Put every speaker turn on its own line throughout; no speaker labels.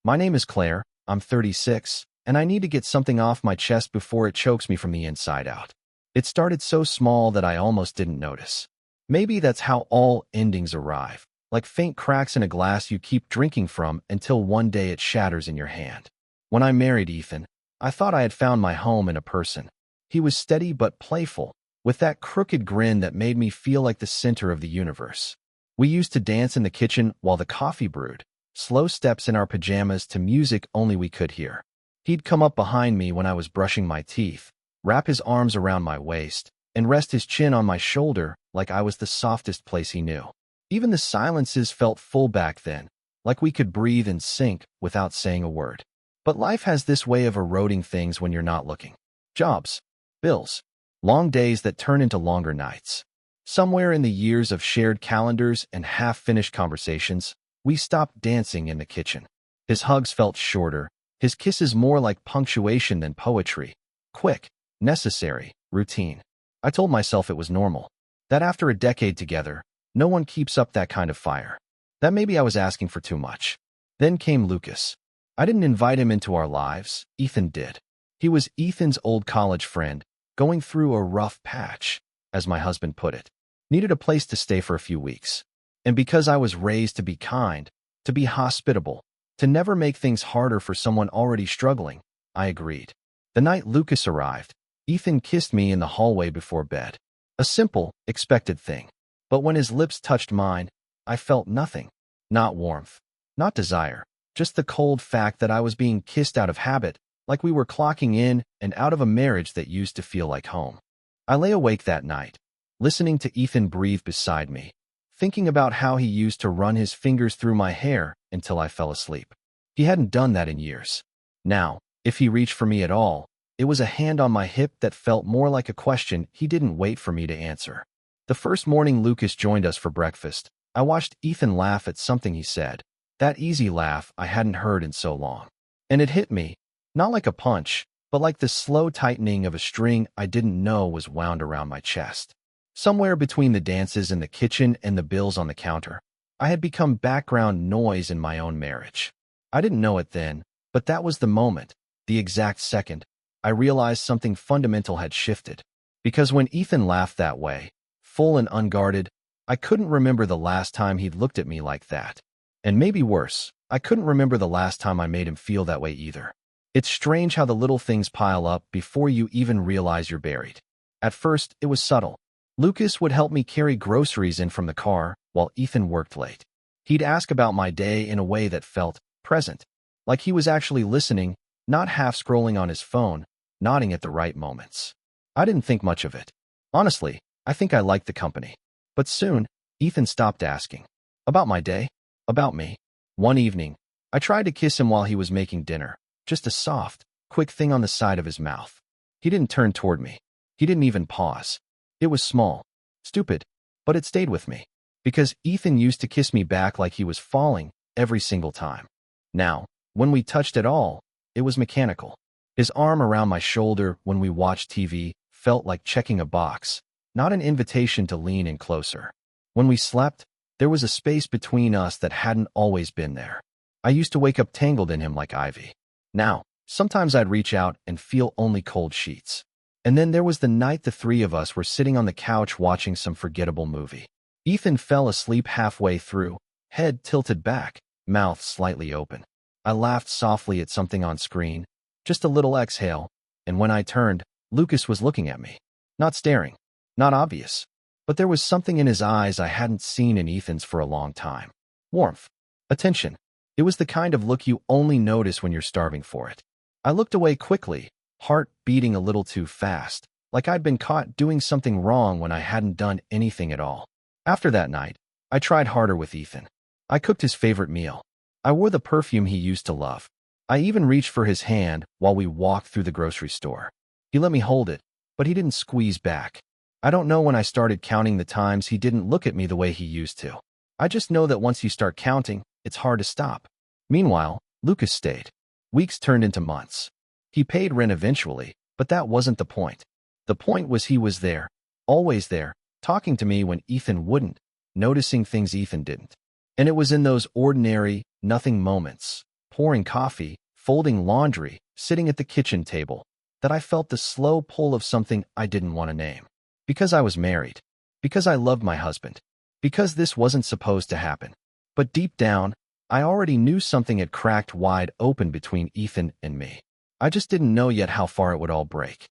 My name is Claire, I'm 36, and I need to get something off my chest before it chokes me from the inside out. It started so small that I almost didn't notice. Maybe that's how all endings arrive, like faint cracks in a glass you keep drinking from until one day it shatters in your hand. When I married Ethan, I thought I had found my home in a person. He was steady but playful, with that crooked grin that made me feel like the center of the universe. We used to dance in the kitchen while the coffee brewed, slow steps in our pajamas to music only we could hear. He'd come up behind me when I was brushing my teeth, wrap his arms around my waist, and rest his chin on my shoulder like I was the softest place he knew. Even the silences felt full back then, like we could breathe and sync without saying a word. But life has this way of eroding things when you're not looking. Jobs, bills, long days that turn into longer nights. Somewhere in the years of shared calendars and half-finished conversations, we stopped dancing in the kitchen. His hugs felt shorter, his kisses more like punctuation than poetry. Quick, necessary, routine. I told myself it was normal. That after a decade together, no one keeps up that kind of fire. That maybe I was asking for too much. Then came Lucas. I didn't invite him into our lives, Ethan did. He was Ethan's old college friend, going through a rough patch, as my husband put it. Needed a place to stay for a few weeks. And because I was raised to be kind, to be hospitable, to never make things harder for someone already struggling, I agreed. The night Lucas arrived, Ethan kissed me in the hallway before bed. A simple, expected thing. But when his lips touched mine, I felt nothing. Not warmth, not desire, just the cold fact that I was being kissed out of habit, like we were clocking in and out of a marriage that used to feel like home. I lay awake that night, listening to Ethan breathe beside me, thinking about how he used to run his fingers through my hair until I fell asleep. He hadn't done that in years. Now, if he reached for me at all, it was a hand on my hip that felt more like a question he didn't wait for me to answer. The first morning Lucas joined us for breakfast, I watched Ethan laugh at something he said, that easy laugh I hadn't heard in so long. And it hit me, not like a punch, but like the slow tightening of a string I didn't know was wound around my chest. Somewhere between the dances in the kitchen and the bills on the counter, I had become background noise in my own marriage. I didn't know it then, but that was the moment, the exact second, I realized something fundamental had shifted. Because when Ethan laughed that way, full and unguarded, I couldn't remember the last time he'd looked at me like that. And maybe worse, I couldn't remember the last time I made him feel that way either. It's strange how the little things pile up before you even realize you're buried. At first, it was subtle. Lucas would help me carry groceries in from the car while Ethan worked late. He'd ask about my day in a way that felt present, like he was actually listening, not half scrolling on his phone, nodding at the right moments. I didn't think much of it. Honestly, I think I liked the company. But soon, Ethan stopped asking. About my day? About me. One evening, I tried to kiss him while he was making dinner, just a soft, quick thing on the side of his mouth. He didn't turn toward me. He didn't even pause. It was small, stupid, but it stayed with me. Because Ethan used to kiss me back like he was falling every single time. Now, when we touched at all, it was mechanical. His arm around my shoulder when we watched TV felt like checking a box, not an invitation to lean in closer. When we slept, there was a space between us that hadn't always been there. I used to wake up tangled in him like ivy. Now, sometimes I'd reach out and feel only cold sheets. And then there was the night the three of us were sitting on the couch watching some forgettable movie. Ethan fell asleep halfway through, head tilted back, mouth slightly open. I laughed softly at something on screen, just a little exhale, and when I turned, Lucas was looking at me. Not staring, not obvious, but there was something in his eyes I hadn't seen in Ethan's for a long time. Warmth, attention. It was the kind of look you only notice when you're starving for it. I looked away quickly, heart beating a little too fast, like I'd been caught doing something wrong when I hadn't done anything at all. After that night, I tried harder with Ethan. I cooked his favorite meal. I wore the perfume he used to love. I even reached for his hand while we walked through the grocery store. He let me hold it, but he didn't squeeze back. I don't know when I started counting the times he didn't look at me the way he used to. I just know that once you start counting, it's hard to stop. Meanwhile, Lucas stayed. Weeks turned into months. He paid rent eventually, but that wasn't the point. The point was he was there, always there, talking to me when Ethan wouldn't, noticing things Ethan didn't. And it was in those ordinary, nothing moments, pouring coffee, folding laundry, sitting at the kitchen table, that I felt the slow pull of something I didn't want to name. Because I was married. Because I loved my husband. Because this wasn't supposed to happen. But deep down, I already knew something had cracked wide open between Ethan and me. I just didn't know yet how far it would all break.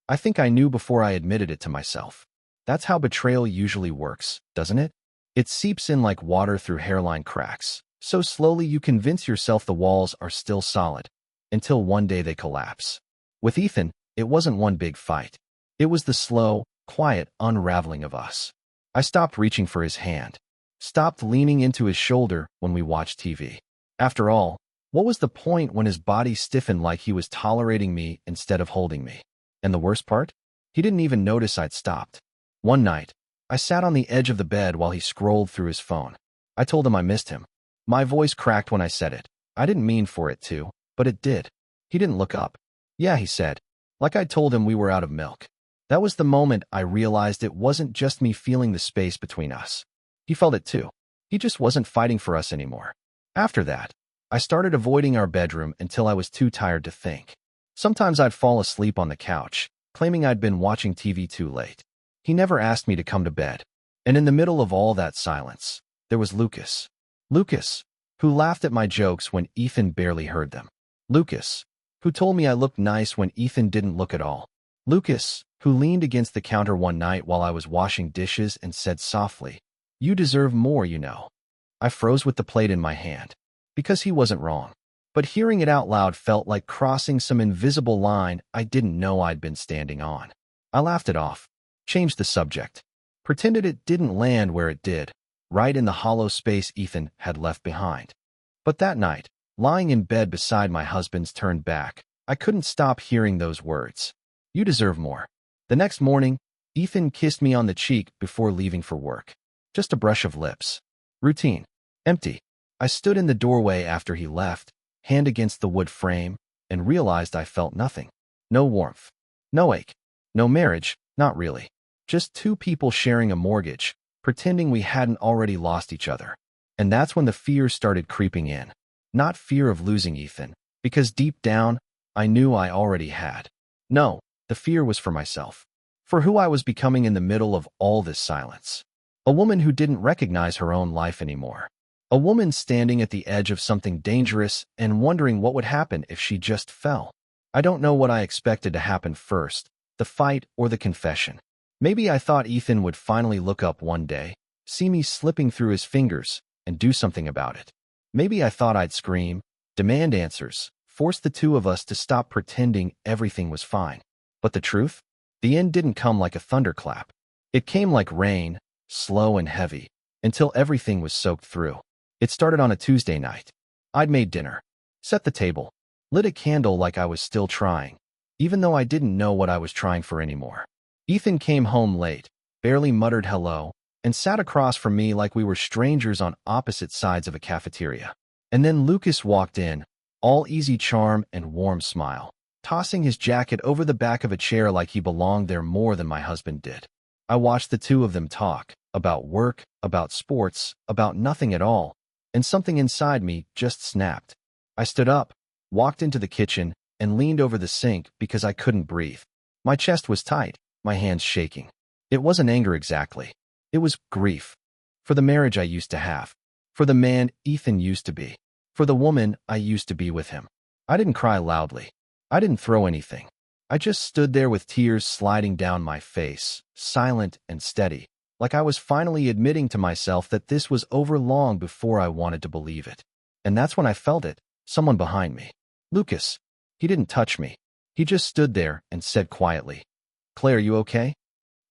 I think I knew before I admitted it to myself. That's how betrayal usually works, doesn't it? It seeps in like water through hairline cracks. So slowly you convince yourself the walls are still solid, until one day they collapse. With Ethan, it wasn't one big fight. It was the slow, quiet unraveling of us. I stopped reaching for his hand, stopped leaning into his shoulder when we watched TV. After all, what was the point when his body stiffened like he was tolerating me instead of holding me? And the worst part? He didn't even notice I'd stopped. One night, I sat on the edge of the bed while he scrolled through his phone. I told him I missed him. My voice cracked when I said it. I didn't mean for it to, but it did. He didn't look up. Yeah, he said, like I told him we were out of milk. That was the moment I realized it wasn't just me feeling the space between us. He felt it too. He just wasn't fighting for us anymore. After that, I started avoiding our bedroom until I was too tired to think. Sometimes I'd fall asleep on the couch, claiming I'd been watching TV too late. He never asked me to come to bed. And in the middle of all that silence, there was Lucas. Lucas, who laughed at my jokes when Ethan barely heard them. Lucas, who told me I looked nice when Ethan didn't look at all. Lucas, who leaned against the counter one night while I was washing dishes and said softly, "You deserve more, you know." I froze with the plate in my hand. Because he wasn't wrong. But hearing it out loud felt like crossing some invisible line I didn't know I'd been standing on. I laughed it off, changed the subject, pretended it didn't land where it did, right in the hollow space Ethan had left behind. But that night, lying in bed beside my husband's turned back, I couldn't stop hearing those words. You deserve more. The next morning, Ethan kissed me on the cheek before leaving for work. Just a brush of lips. Routine. Empty. I stood in the doorway after he left, hand against the wood frame, and realized I felt nothing. No warmth. No ache. No marriage, not really. Just two people sharing a mortgage, pretending we hadn't already lost each other. And that's when the fear started creeping in. Not fear of losing Ethan, because deep down, I knew I already had. No, the fear was for myself. For who I was becoming in the middle of all this silence. A woman who didn't recognize her own life anymore. A woman standing at the edge of something dangerous and wondering what would happen if she just fell. I don't know what I expected to happen first, the fight or the confession. Maybe I thought Ethan would finally look up one day, see me slipping through his fingers, and do something about it. Maybe I thought I'd scream, demand answers, force the two of us to stop pretending everything was fine. But the truth? The end didn't come like a thunderclap. It came like rain, slow and heavy, until everything was soaked through. It started on a Tuesday night. I'd made dinner, set the table, lit a candle like I was still trying, even though I didn't know what I was trying for anymore. Ethan came home late, barely muttered hello, and sat across from me like we were strangers on opposite sides of a cafeteria. And then Lucas walked in, all easy charm and warm smile, tossing his jacket over the back of a chair like he belonged there more than my husband did. I watched the two of them talk, about work, about sports, about nothing at all, and something inside me just snapped. I stood up, walked into the kitchen, and leaned over the sink because I couldn't breathe. My chest was tight, my hands shaking. It wasn't anger exactly. It was grief. For the marriage I used to have. For the man Ethan used to be. For the woman I used to be with him. I didn't cry loudly. I didn't throw anything. I just stood there with tears sliding down my face, silent and steady, like I was finally admitting to myself that this was over long before I wanted to believe it. And that's when I felt it, someone behind me. Lucas. He didn't touch me. He just stood there and said quietly, "Claire, you okay?"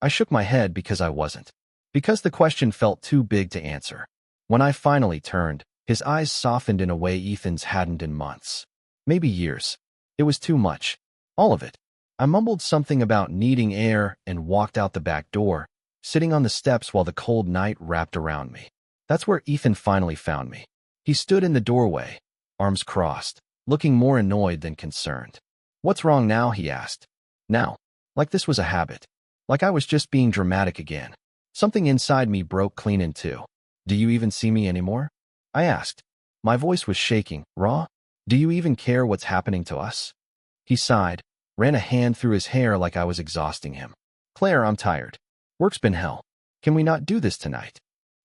I shook my head because I wasn't. Because the question felt too big to answer. When I finally turned, his eyes softened in a way Ethan's hadn't in months. Maybe years. It was too much. All of it. I mumbled something about needing air and walked out the back door, sitting on the steps while the cold night wrapped around me. That's where Ethan finally found me. He stood in the doorway, arms crossed, looking more annoyed than concerned. "What's wrong now?" he asked. Now. Like this was a habit. Like I was just being dramatic again. Something inside me broke clean in two. "Do you even see me anymore?" I asked. My voice was shaking, raw. Do you even care what's happening to us? He sighed, ran a hand through his hair like I was exhausting him. Claire, I'm tired. Work's been hell. Can we not do this tonight?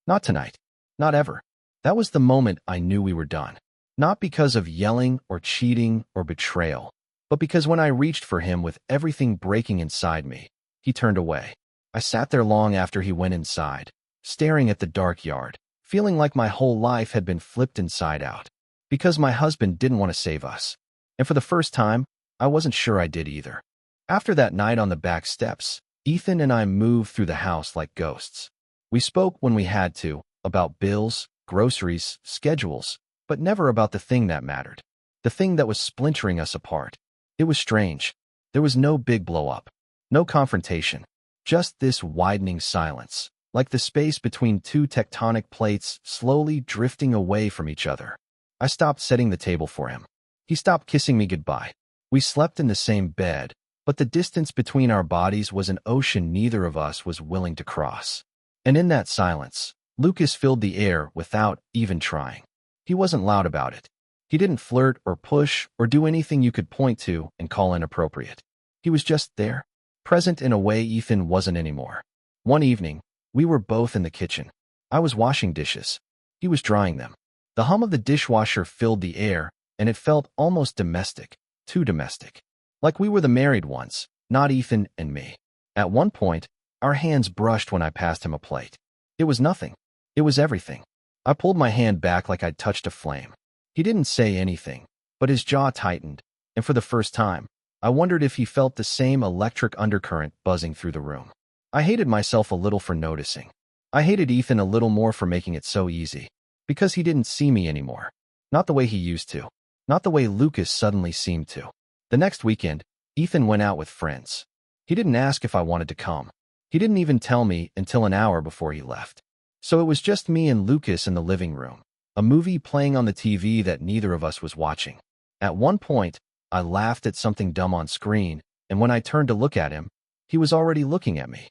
Not tonight. Not ever. That was the moment I knew we were done. Not because of yelling or cheating or betrayal, but because when I reached for him with everything breaking inside me, he turned away. I sat there long after he went inside, staring at the dark yard, feeling like my whole life had been flipped inside out. Because my husband didn't want to save us. And for the first time, I wasn't sure I did either. After that night on the back steps, Ethan and I moved through the house like ghosts. We spoke when we had to, about bills, groceries, schedules, but never about the thing that mattered. The thing that was splintering us apart. It was strange. There was no big blow-up. No confrontation. Just this widening silence, like the space between two tectonic plates slowly drifting away from each other. I stopped setting the table for him. He stopped kissing me goodbye. We slept in the same bed, but the distance between our bodies was an ocean neither of us was willing to cross. And in that silence, Lucas filled the air without even trying. He wasn't loud about it. He didn't flirt or push or do anything you could point to and call inappropriate. He was just there, present in a way Ethan wasn't anymore. One evening, we were both in the kitchen. I was washing dishes. He was drying them. The hum of the dishwasher filled the air, and it felt almost domestic, too domestic. Like we were the married ones, not Ethan and me. At one point, our hands brushed when I passed him a plate. It was nothing. It was everything. I pulled my hand back like I'd touched a flame. He didn't say anything, but his jaw tightened, and for the first time, I wondered if he felt the same electric undercurrent buzzing through the room. I hated myself a little for noticing. I hated Ethan a little more for making it so easy. Because he didn't see me anymore. Not the way he used to. Not the way Lucas suddenly seemed to. The next weekend, Ethan went out with friends. He didn't ask if I wanted to come. He didn't even tell me until an hour before he left. So it was just me and Lucas in the living room, a movie playing on the TV that neither of us was watching. At one point, I laughed at something dumb on screen, and when I turned to look at him, he was already looking at me.